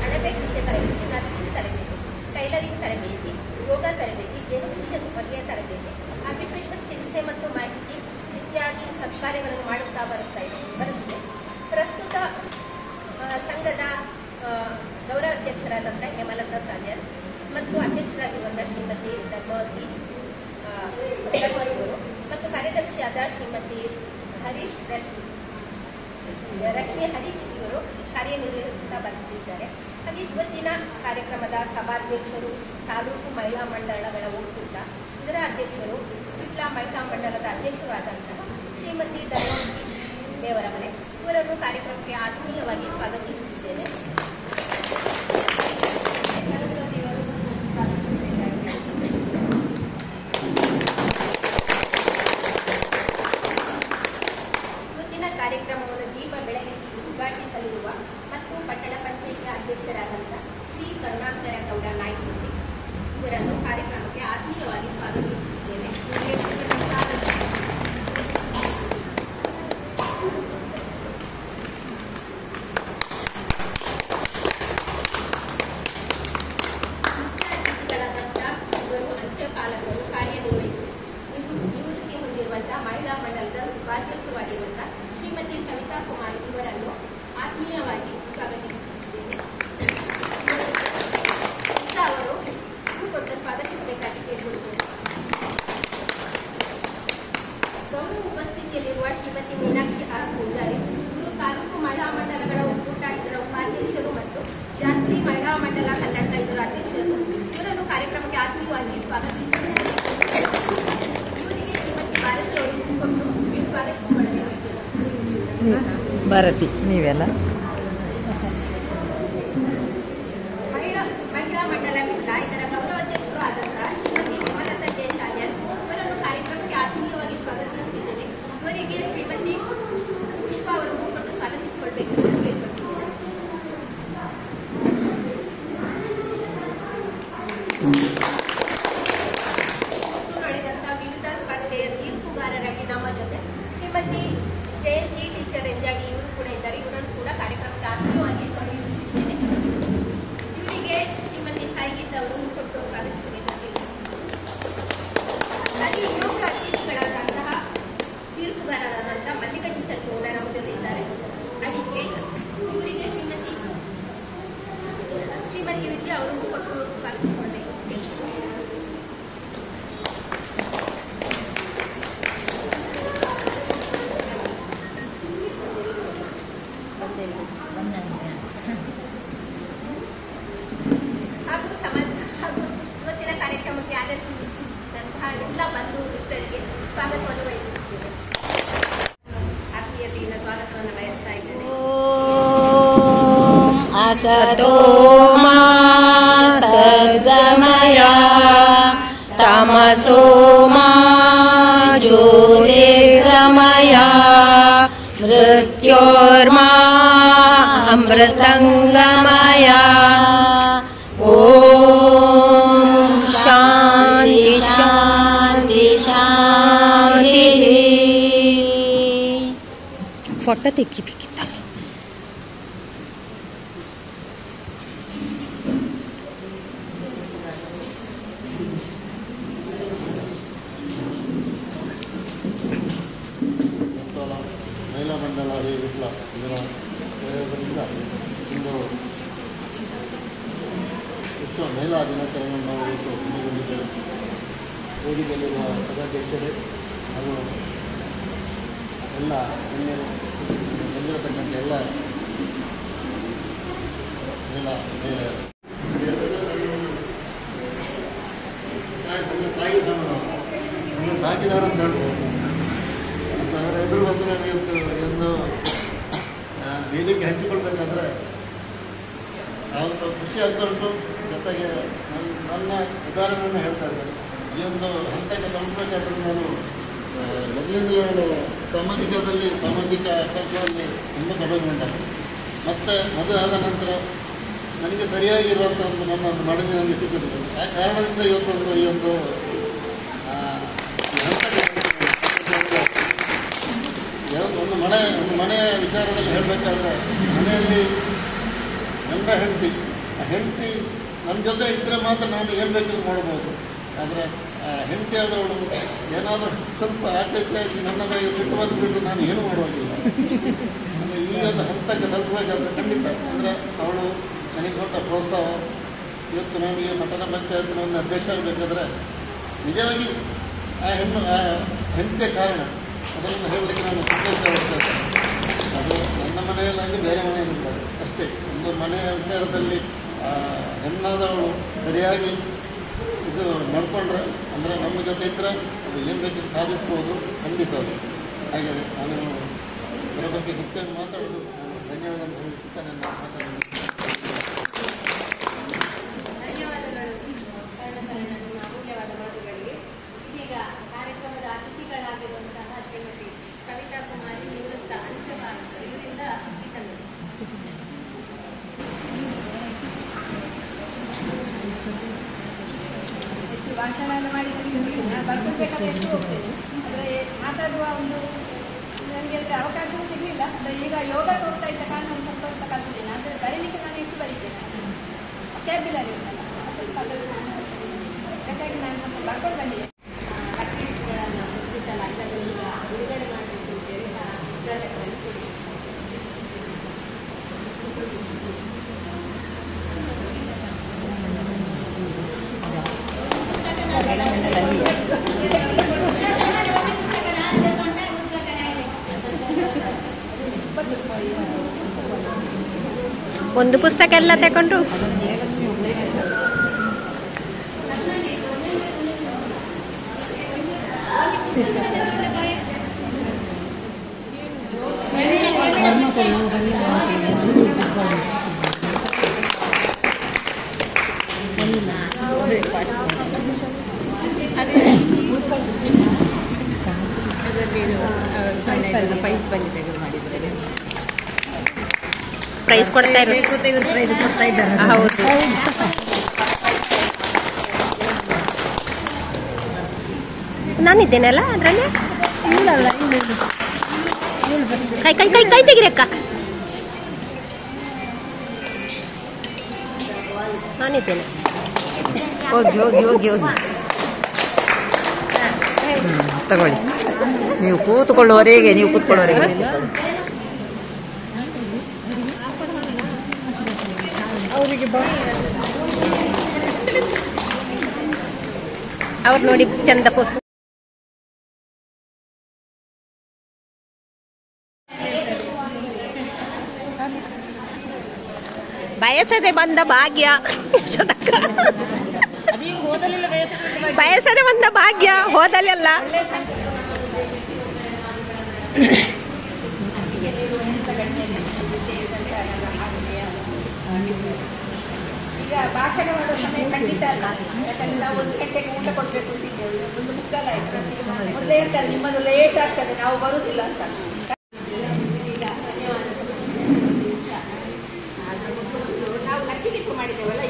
ಅಣಬೆ ಕೃಷಿ ತರಬೇತಿ, ನರ್ಸಿಂಗ್ ತರಬೇತಿ, ಟೈಲರಿಂಗ್ ತರಬೇತಿ, ಯೋಗ ತರಬೇತಿ, ಜೇನುಕೃಷಿ ಬಗೆಯ ತರಬೇತಿ, ಆಕ್ಯುಪೇಷನ್ ಚಿಕಿತ್ಸೆ ಮತ್ತು ಮಾಹಿತಿ ಇತ್ಯಾದಿ ಸತ್ಕಾರ್ಯಗಳನ್ನು ಮಾಡುತ್ತಾ ಬರುತ್ತಿದೆ. ಪ್ರಸ್ತುತ ಸಂಘದ ಗೌರವ ಅಧ್ಯಕ್ಷರಾದಂಥ ಹೇಮಲತಾ ಸಾಲ್ಯರ್ ಮತ್ತು ಅಧ್ಯಕ್ಷರಾಗಿರುವಂಥ ಶ್ರೀಮತಿ ಧರ್ಮವತಿ ಅವರು ಮತ್ತು ಕಾರ್ಯದರ್ಶಿಯಾದ ಶ್ರೀಮತಿ ರಶ್ಮಿ ಹರೀಶ್ ಇವರು ಕಾರ್ಯನಿರ್ವಹಿಸುತ್ತಾ ಬಂದಿದ್ದಾರೆ. ಹಾಗೆ ಇವತ್ತಿನ ಕಾರ್ಯಕ್ರಮದ ಸಭಾಧ್ಯಕ್ಷರು ತಾಲೂಕು ಮಹಿಳಾ ಮಂಡಳಗಳ ಒಕ್ಕೂಟ, ಇದರ ಅಧ್ಯಕ್ಷರು ವಿಟ್ಲ ಮಹಿಳಾ ಮಂಡಲದ ಅಧ್ಯಕ್ಷರಾದಂತಹ ಶ್ರೀಮತಿ ಧರ್ಮವತಿ ದೇವರಮನೆ ಇವರನ್ನು ಕಾರ್ಯಕ್ರಮಕ್ಕೆ ಆತ್ಮೀಯವಾಗಿ ಸ್ವಾಗತಿಸುತ್ತಿದ್ದೇನೆ. ಇವತ್ತಿನ ಕಾರ್ಯಕ್ರಮವನ್ನು ದೀಪ ಬೆಳಗಿಸಿ ಉದ್ಘಾಟಿಸಲಿರುವ ಮತ್ತು ಪಟ್ಟಣ ಪಂಚಾಯಿತಿ ಅಧ್ಯಕ್ಷರಾದಂಥ ಶ್ರೀ ಕರುಣಾಕರ ಗೌಡ ಬಾಧ್ಯಸ್ಥವಾಗಿರುವಂತಹ ಶ್ರೀಮತಿ ಸವಿತಾ ಕುಮಾರ್ ಇವರನ್ನು ಆತ್ಮೀಯವಾಗಿ ಸ್ವಾಗತಿಸುತ್ತಿದ್ದೇನೆ. ಅವರು ಕೊಟ್ಟ ಸ್ವಾಗತಿಸಬೇಕಾಗಿ ಕೇಳಿಕೊಳ್ಳುತ್ತೇನೆ. ಗೌರವ ಉಪಸ್ಥಿತಿಯಲ್ಲಿರುವ ಶ್ರೀಮತಿ ಮೀನಾಕ್ಷಿ ಆರ್ ಪೂಜಾರಿ ಇವರು ತಾಲೂಕು ಮಹಿಳಾ ಮಂಡಲಗಳ ಒಕ್ಕೂಟ ಇದರ ಉಪಾಧ್ಯಕ್ಷರು ಮತ್ತು ಜಾನ್ಸಿ ಮಹಿಳಾ ಮಂಡಲ ಕನ್ನಡ ಇದರ ಅಧ್ಯಕ್ಷರು. ಇವರನ್ನು ಕಾರ್ಯಕ್ರಮಕ್ಕೆ ಆತ್ಮೀಯವಾಗಿ ಸ್ವಾಗತಿಸುತ್ತಾರೆ. ಇವರಿಗೆ ಶ್ರೀಮತಿ ಭಾರತಿ ಅವರು ಕೊಟ್ಟು ಸ್ವಾಗತಿಸಿಕೊಳ್ಳಬೇಕು. ಭಾರತಿ ನೀವೆಲ್ಲ ಮಹಿಳಾ ಮಂಡಲದಿಂದ ಇದರ ಗೌರವಾಧ್ಯಕ್ಷರು ಆದಂತಹ ಶ್ರೀಮತಿ ವಿಮಲತಾ ಜಯಸಾಗರ್ ಇವರನ್ನು ಕಾರ್ಯಕ್ರಮಕ್ಕೆ ಆತ್ಮೀಯವಾಗಿ ಸ್ವಾಗತಿಸುತ್ತಿದ್ದೇನೆ. ಇವರಿಗೆ ಶ್ರೀಮತಿ ಪುಷ್ಪ ಅವರು ಕೊಟ್ಟು ಸ್ವಾಗತಿಸಿಕೊಳ್ಬೇಕು ಎಂದು ಕೇಳಿಕೊಳ್ಳುತ್ತೇನೆ. ನಡೆದಂತಹ ವಿವಿಧ ಸ್ಪರ್ಧೆಯ ತೀರ್ಪುಗಾರರಾಗಿ ನಮ್ಮ ಜೊತೆ ಶ್ರೀಮತಿ ಜಯಂತಿ ಟೀಚರ್ ಎಂದಾಗಿ ಇವರು ಕೂಡ ಇದ್ದಾರೆ. ಇವರನ್ನು ಕೂಡ ಕಾರ್ಯಕ್ರಮಕ್ಕೆ ಆತ್ಮೀಯವಾಗಿ ಸ್ವಾಗತಿಸುತ್ತಿದ್ದೇನೆ. ಇವರಿಗೆ ಶ್ರೀಮತಿ ಸಾಯಿಗೀತ ಅವರು ಕೊಟ್ಟು ಸ್ವಾಗತಿಸಬೇಕಾಗಿದೆ. ಹಾಗೆ ಇನ್ನೊಬ್ಬರು ಅತಿಥಿಗಳಾದಂತಹ ತೀರ್ಪುಗಾರರಾದಂತಹ ಮಲ್ಲಿಕಾ ಟೀಚರ್ ಕೂಡ ನಮ್ಮ ಜೊತೆ ಇದ್ದಾರೆ. ಅಡಿಕೆ ಇವರಿಗೆ ಶ್ರೀಮತಿ ವಿದ್ಯಾ ಅವರು ಕೊಟ್ಟು ಸ್ವಾಗತಿಸಿಕೊಳ್ಳಬೇಕು. ಹಾಗೂ ಇವತ್ತಿನ ಕಾರ್ಯಕ್ರಮಕ್ಕೆ ಆಗಮಿಸಿದಂತಹ ಎಲ್ಲ ಬಂಧು ಮಿತ್ರರಿಗೆ ಸ್ವಾಗತವನ್ನು ಬಯಸುತ್ತೇವೆ. ಆತ್ಮೀಯತೆಯಿಂದ ಸ್ವಾಗತವನ್ನು ಬಯಸ್ತಾ ಇದ್ದೇನೆ. ಅಸತೋ ಮಾ ಸದ್ಗಮಯ ತಮಸೋ ಮಾ ಜ್ಯೋತಿರ್ಗಮಯ ಮೃತ್ಯೋರ್ಮಾ ಅಮೃತಂಗಮಯ. ಓಂ ಶಾಂತಿ ಶಾಂತಿ ಶಾಂತಿ. ಫೋಟೋ ತೆಗಿಬೇಕಿತ್ತ. ಮಹಿಳಾ ಮಂಡಲ ವಿಪ್ಲ ಇದರ ಸಹಯೋಗದಿಂದ ಇಂದು ವಿಶ್ವ ಮಹಿಳಾ ದಿನಾಚರಣೆಯನ್ನು ನಾವು ಇವತ್ತು ಹಮ್ಮಿಕೊಂಡಿದ್ದೇವೆ. ವೇದಿಕೆಯಲ್ಲಿರುವ ಸಭಾಧ್ಯಕ್ಷರೇ ಹಾಗೂ ಎಲ್ಲ ಬಂದಿರತಕ್ಕಂಥ ಎಲ್ಲ ಮಹಿಳೆಯರು ತಾಯಿ ಸಮಾನ ಸಾಕಿದವರನ್ನು ಹೇಳ್ಬೋದು. ಅವರ ಎದುರು ಬಂದು ನನಗೆ ಒಂದು ವೇದಿಕೆ ಹಂಚಿಕೊಳ್ಬೇಕಂದ್ರೆ ನಾವು ಖುಷಿ ಆಗ್ತಾ ಉಂಟು. ಜೊತೆಗೆ ನನ್ನ ಉದಾಹರಣೆಯನ್ನು ಹೇಳ್ತಾ ಇದ್ದಾರೆ. ಈ ಒಂದು ಹಂತಕ್ಕೆ ತಲುಪಬೇಕಾದ್ರೆ ನಾನು ಮೊದಲಿಂದಲೂ ನಾನು ಸಾಮಾಜಿಕ ಕೆಲಸದಲ್ಲಿ ತುಂಬ ತೊಡಗಿಕೊಂಡೆ. ಮತ್ತು ಮದುವೆ ಆದ ನಂತರ ನನಗೆ ಸರಿಯಾಗಿರುವಂಥ ಒಂದು ನನ್ನ ಮಡದಿ ನನಗೆ ಸಿಕ್ಕಿದೆ. ಆ ಕಾರಣದಿಂದ ಇವತ್ತೊಂದು ಈ ಒಂದು ಹಂತಕ್ಕೆ ಒಂದು ಮನೆಯ ವಿಚಾರದಲ್ಲಿ ಹೇಳಬೇಕಾದ್ರೆ ಮನೆಯಲ್ಲಿ ನನ್ನ ಹೆಂಡತಿ ನನ್ನ ಜೊತೆ ಇದ್ದರೆ ಮಾತ್ರ ನಾನು ಏನು ಬೇಕಾದ್ರೂ ಮಾಡಬಹುದು. ಆದರೆ ಹೆಂಡತಿ ಆದವಳು ಏನಾದರೂ ಸ್ವಲ್ಪ ಆಚೆಯಾಗಿ ನನ್ನ ಬಗ್ಗೆ ಸಿಟ್ಟು ಬಂದುಬಿಟ್ಟು ನಾನು ಏನು ಮಾಡುವಾಗಿಲ್ಲ. ಅಂದರೆ ಈ ಒಂದು ಹಂತಕ್ಕೆ ತಲುಪಬೇಕಾದ್ರೆ ಖಂಡಿತ ಅಂದರೆ ಅವಳು ನನಗೆ ಕೊಟ್ಟ ಪ್ರೋತ್ಸಾಹ. ಇವತ್ತು ನನಗೆ ಪಟ್ಟಣ ಪಂಚಾಯತ್ನ ಒಂದು ಅಧ್ಯಕ್ಷ ಆಗಬೇಕಾದ್ರೆ ನಿಜವಾಗಿ ಆ ಹೆಂಡತಿಯ ಕಾರಣ. ಅದನ್ನು ಹೇಳಲಿಕ್ಕೆ ನಾನು ಸಂತೋಷ. ಅದು ನನ್ನ ಮನೆಯಲ್ಲಾಗಿ ಬೇರೆ ಮನೆಯಲ್ಲಿಲ್ಲ ಅಷ್ಟೇ. ಒಂದು ಮನೆಯ ವಿಚಾರದಲ್ಲಿ ಹೆಣ್ಣಾದವಳು ಸರಿಯಾಗಿ ಇದು ನಡ್ಕೊಂಡ್ರೆ ಅಂದರೆ ನಮ್ಮ ಜೊತೆ ಇದ್ದರೆ ಅದು ಏನು ಬೇಕಿದ್ದು ಸಾಧಿಸ್ಬೋದು ಖಂಡಿತ. ಅದು ಹಾಗೆ ನಾನು ಇದರ ಬಗ್ಗೆ ಹೆಚ್ಚಾಗಿ ಮಾತಾಡೋದು ಧನ್ಯವಾದ ಅಂತ ಹೇಳಿಸುತ್ತಾ ನನ್ನ ಮಾತಾಡೋದು. ಧನ್ಯವಾದಗಳು ನಿಮ್ಮ ಅಮೂಲ್ಯವಾದ ಮಾತುಗಳಿಗೆ. ಇದೀಗ ಕಾರ್ಯಕ್ರಮದ ಅತಿಥಿಗಳಾಗಿರುವಂತಹ ಶ್ರೀಮತಿ ಸವಿತಾ ಕುಮಾರಿ ನಿವೃತ್ತ ಅಂಚೆಪಾಲಕರು ಇವರಿಂದ ಹೆಚ್ಚು ಭಾಷಣ ಎಲ್ಲ ಮಾಡಿದರೆ ನಾನು ಬರ್ಕೊಳ್ಬೇಕಾದ್ರೆ ಎಷ್ಟು ಹೋಗ್ತೇನೆ. ಆದರೆ ಮಾತಾಡುವ ಒಂದು ನನಗೆ ಅಂದರೆ ಅವಕಾಶವೂ ಸಿಗಲಿಲ್ಲ. ಅಂದರೆ ಈಗ ಯೋಗ ತೋರ್ತಾ ಇದ್ದ ಕಾರಣ ಒಂದು ಸ್ವಲ್ಪ ಕಲ್ತಿದ್ದೇನೆ. ಆದರೆ ಬರೀಲಿಕ್ಕೆ ನಾನು ಎಷ್ಟು ಬರೀತೇನೆ ಕ್ಯಾಬಿಲರಿ ಉಂಟಲ್ಲ ಸ್ವಲ್ಪ ಅದನ್ನು ಹಾಗಾಗಿ ನಾನು ಸ್ವಲ್ಪ ಬರ್ಕೊಂಡು ಬಂದಿದ್ದೆ. ಕಟ್ಟಡಗಳನ್ನು ಗುರುತಿಸಲಾಗಿದೆ. ಅದನ್ನು ಈಗ ಬಿಡುಗಡೆ ಮಾಡಬೇಕು ಒಂದು ಪುಸ್ತಕ ಎಲ್ಲ ತಗೊಂಡು ಪ್ರೈಸ್ ಕೊಡ್ತಾ ಇದ್ದಾರೆ. ಹೌದು, ನಾನಿದ್ದೇನಲ್ಲ ಅದ್ರಲ್ಲಿ. ಕೈ ಕೈ ಕೈ ಕೈ ತೆಗಿರಿ ಅಕ್ಕ, ನಾನಿದ್ದೇನೆ. ಹೋಗಿ ಹೋಗಿ ಹೋಗಿ ಹೋಗಿ ತಗೊಳ್ಳಿ. ನೀವು ಕೂತ್ಕೊಳ್ಳುವವರೆಗೆ ಅವ್ರು ನೋಡಿ ಚಂದ ಪೋಸ್ಟ್. ಬಯಸದೆ ಬಂದ ಭಾಗ್ಯ, ಬಯಸದೆ ಬಂದ ಭಾಗ್ಯ ಹೋದಲೆಲ್ಲ. ಈಗ ಭಾಷಣ ಮಾಡೋ ಸಮಯ ಖಂಡಿತ ಅಲ್ಲ, ಯಾಕಂದ್ರೆ ನಾವು 1 ಗಂಟೆಗೆ ಊಟ ಕೊಡ್ಬೇಕು ಅಂತಿದ್ದೇವೆ. 1:45 ಆಯ್ತು. ಮೊದಲೇ ಹೇಳ್ತಾರೆ ನಿಮ್ಮದು ಲೇಟ್ ಆಗ್ತದೆ, ನಾವು ಬರುದಿಲ್ಲ ಅಂತ. ಈಗ ನಾವು ಲಕ್ಕಿಲಿಪ್ಪು ಮಾಡಿದ್ದೇವಲ್ಲ,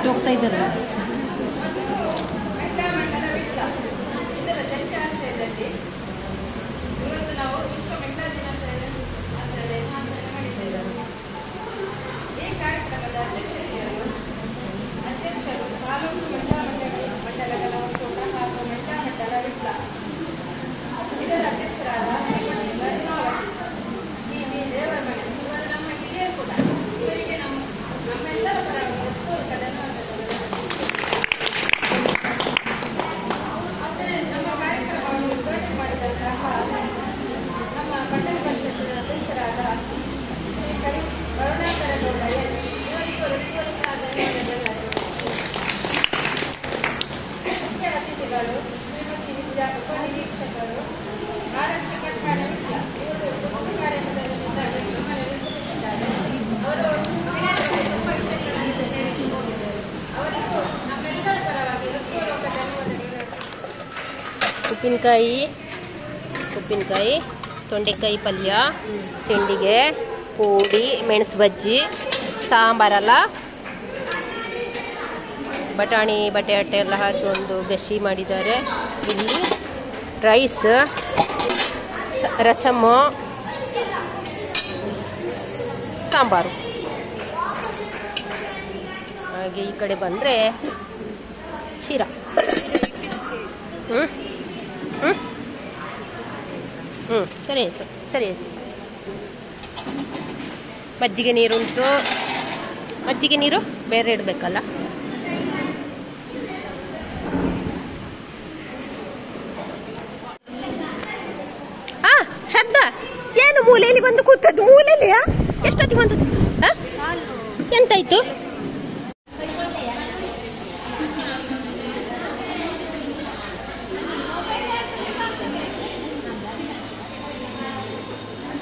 ಹೋಗ್ತಾ ಇದ್ದಾರೆ. ಮಹಿಳಾ ಮಂಡಲ ವಿಟ್ಲ ಇದರ ಜಂಟಾಶ್ರಯದಲ್ಲಿ ಇವತ್ತು ನಾವು ವಿಶ್ವ ಮಹಿಳಾ ದಿನಾಚರಣೆಯನ್ನು ಮಾಡಿದ್ದೇವೆ. ಈ ಕಾರ್ಯಕ್ರಮದ ಅಧ್ಯಕ್ಷರು ತಾಲೂಕು ಮಹಿಳಾ ಮಂಡಲಗಳ ಒಕ್ಕೂಟ ಹಾಗೂ ಮಹಿಳಾ ಮಂಡಲ ವಿಟ್ಲ, ಇದರ ಅಧ್ಯಕ್ಷರಾದ ಶ್ರೀಮತಿ ಗರ್ಭಾವತಿ ವಿ ದೇವರಮಣಿ, ಇವರು ನಮ್ಮ ಹಿರಿಯರು ಕೂಡ. ಇವರಿಗೆ ನಮ್ಮೆಲ್ಲರ ಪರವಾಗಿ ಹೃತ್ಪೂರ್ವಕ ಧನ್ಯವಾದಗಳು. ಮತ್ತೆ ನಮ್ಮ ಕಾರ್ಯಕ್ರಮವನ್ನು ಉದ್ಘಾಟನೆ ಮಾಡಿದಂತಹ ನಮ್ಮ ಪಟ್ಟಣ ಪಂಚಾಯತ್ ಅಧ್ಯಕ್ಷರಾದ ಶ್ರೀ ಕರುಣಾಕರ ಗೌಡ ಇವರಿಗೂ ಹೃತ್ಪೂರ್ವಕ ಧನ್ಯವಾದಗಳು. ಮುಖ್ಯ ಅತಿಥಿಗಳು ಶ್ರೀಮತಿ ವಿದ್ಯಾ ಉಪನಿರೀಕ್ಷಕರು ಆರಕ್ಷಕ ಠಾಣೆ ವಿಟ್ಲ, ಇವರು ಗುಪ್ತ ಕಾರ್ಯಕ್ರಮದಲ್ಲಿ ನಿರ್ವಹಿಸುತ್ತಿದ್ದಾರೆ. ಅವರು ತುಂಬ ವಿಷಯಗಳನ್ನು ಹೇಳಿಸಿ ಹೋಗಿದ್ದಾರೆ. ಅವರಿಗೂ ನಮ್ಮೆಲ್ಲರ ಪರವಾಗಿ ಹೃತ್ಪೂರ್ವಕ ಧನ್ಯವಾದಗಳು. ಉಪ್ಪಿನಕಾಯಿ, ತೊಂಡೆಕಾಯಿ ಪಲ್ಯ, ಸಿಂಡಿಗೆ, ಪೂಡಿ, ಮೆಣಸು ಬಜ್ಜಿ, ಸಾಂಬಾರಲ್ಲ, ಬಟಾಣಿ ಬಟಾಟೆ ಎಲ್ಲ ಹಾಕಿ ಒಂದು ಗಸಿ ಮಾಡಿದ್ದಾರೆ. ಇಲ್ಲಿ ರೈಸ್, ರಸಮ್ಮು, ಸಾಂಬಾರು. ಹಾಗೆ ಈ ಕಡೆ ಬಂದರೆ ಶಿರಾ. ಸರಿ ಆಯಿತು, ಸರಿ ಆಯಿತು. ಮಜ್ಜಿಗೆ ನೀರುಂಟು. ಮಜ್ಜಿಗೆ ನೀರು ಬೇರೆ ಇಡಬೇಕಲ್ಲ. ಶ್ರದ್ಧಾ, ಏನು ಮೂಲೆಯಲ್ಲಿ ಬಂದು ಕೂತದ್ದು? ಮೂಲೆಯಲ್ಲಿಯಾ? ಎಷ್ಟೊತ್ತಿಗೆ ಬಂದದ್ದು? ಎಂತಾಯ್ತು?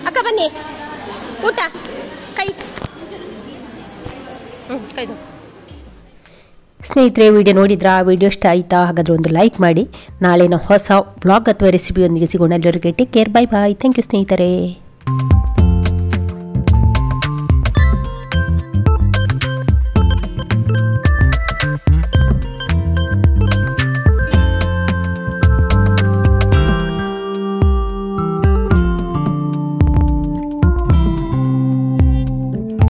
ಅಕ್ಕ ಬನ್ನಿ, ಊಟ ಕೈ ಕೈದು. ಸ್ನೇಹಿತರೆ, ವಿಡಿಯೋ ನೋಡಿದ್ರಾ? ವಿಡಿಯೋ ಇಷ್ಟ ಆಯಿತಾ? ಹಾಗಾದರೆ ಒಂದು ಲೈಕ್ ಮಾಡಿ. ನಾಳೆ ನಾವು ಹೊಸ ಬ್ಲಾಗ್ ಅಥವಾ ರೆಸಿಪಿಯೊಂದಿಗೆ ಸಿಗೋಣ. ಎಲ್ಲರಿಗೆ take care, bye bye. Thank you ಸ್ನೇಹಿತರೆ.